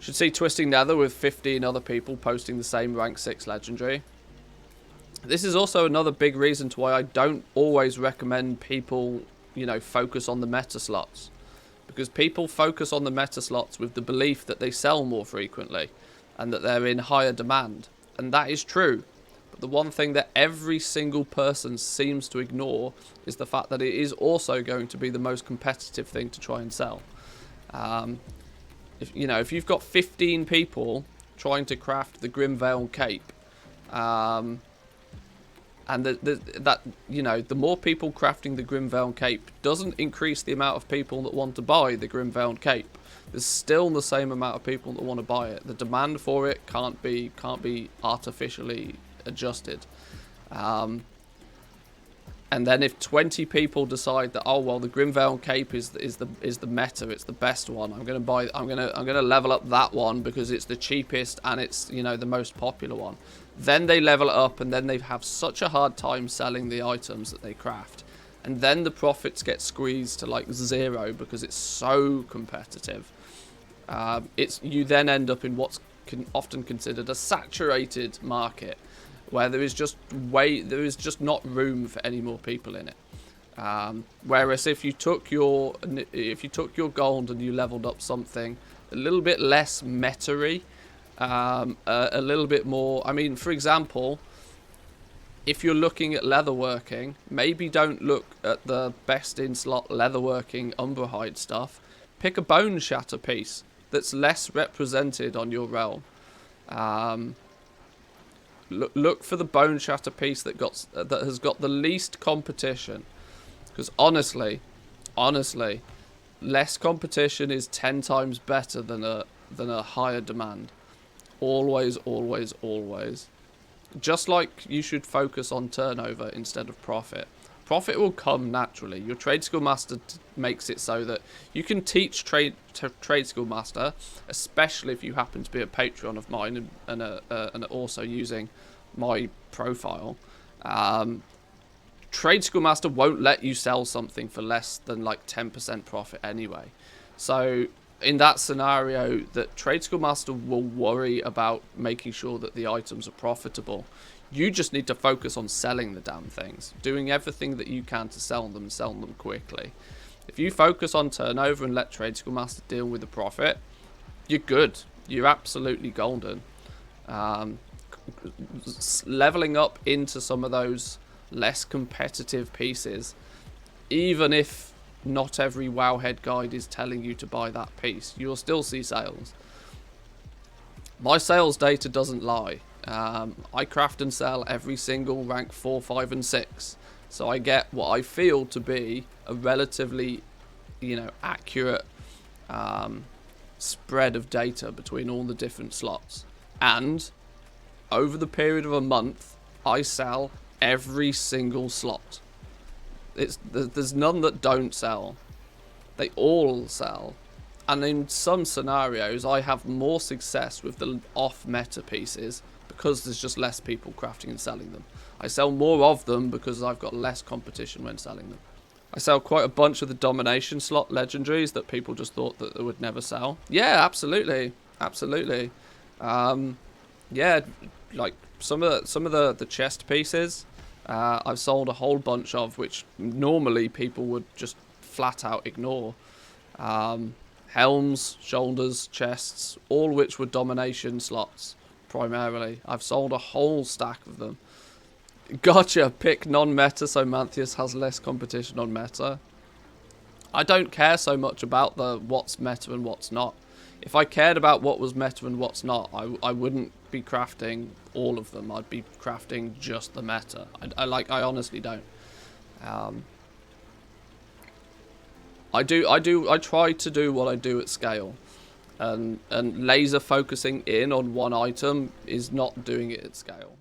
Should see Twisting Nether with 15 other people posting the same rank 6 legendary. This is also another big reason to why I don't always recommend people, you know, focus on the meta slots. Because people focus on the meta slots with the belief that they sell more frequently and that they're in higher demand. And that is true. But the one thing that every single person seems to ignore is the fact that it is also going to be the most competitive thing to try and sell. If you've got 15 people trying to craft the Grimvale Cape, and the more people crafting the Grimvale Cape doesn't increase the amount of people that want to buy the Grimvale Cape. There's still the same amount of people that want to buy it. The demand for it can't be artificially adjusted. And then if 20 people decide that, oh well, the Grimvale Cape is the meta, it's the best one, I'm gonna level up that one because it's the cheapest and it's, you know, the most popular one. Then they level it up and then they have such a hard time selling the items that they craft. And then the profits get squeezed to like 0 because it's so competitive. You then end up in what's often considered a saturated market, where there is just not room for any more people in it. Whereas if you took your gold and you leveled up something a little bit less meta-y, a little bit more. I mean, for example, if you're looking at leatherworking, maybe don't look at the best in slot leatherworking Umberhide stuff. Pick a bone shatter piece that's less represented on your realm. Look for the bone shatter piece that has got the least competition, because honestly, less competition is 10 times better than a higher demand. Always. Just like you should focus on turnover instead of profit. Profit will come naturally. Your trade skill master makes it so that you can teach trade skill master, especially if you happen to be a Patreon of mine and also using my profile. Trade skill master won't let you sell something for less than like 10% profit anyway. So in that scenario, that trade skill master will worry about making sure that the items are profitable. You just need to focus on selling the damn things, doing everything that you can to sell them and sell them quickly. If you focus on turnover and let trade skill master deal with the profit, you're good. You're absolutely golden. Leveling up into some of those less competitive pieces, even if not every Wowhead guide is telling you to buy that piece, you'll still see sales. My sales data doesn't lie. I craft and sell every single rank 4, 5 and 6, so I get what I feel to be a relatively, you know, accurate spread of data between all the different slots. And over the period of a month, I sell every single slot. There's none that don't sell. They all sell. And in some scenarios, I have more success with the off-meta pieces because there's just less people crafting and selling them. I sell more of them because I've got less competition when selling them. I sell quite a bunch of the domination slot legendaries that people just thought that they would never sell. Yeah, absolutely. Yeah, like some of the chest pieces, I've sold a whole bunch of, which normally people would just flat out ignore. Helms, shoulders, chests, all which were domination slots primarily. I've sold a whole stack of them. Gotcha, pick non-meta so Manthieus has less competition on meta. I don't care so much about the what's meta and what's not. If I cared about what was meta and what's not, I wouldn't be crafting all of them. I'd be crafting just the meta. I honestly don't. I try to do what I do at scale, and laser focusing in on one item is not doing it at scale.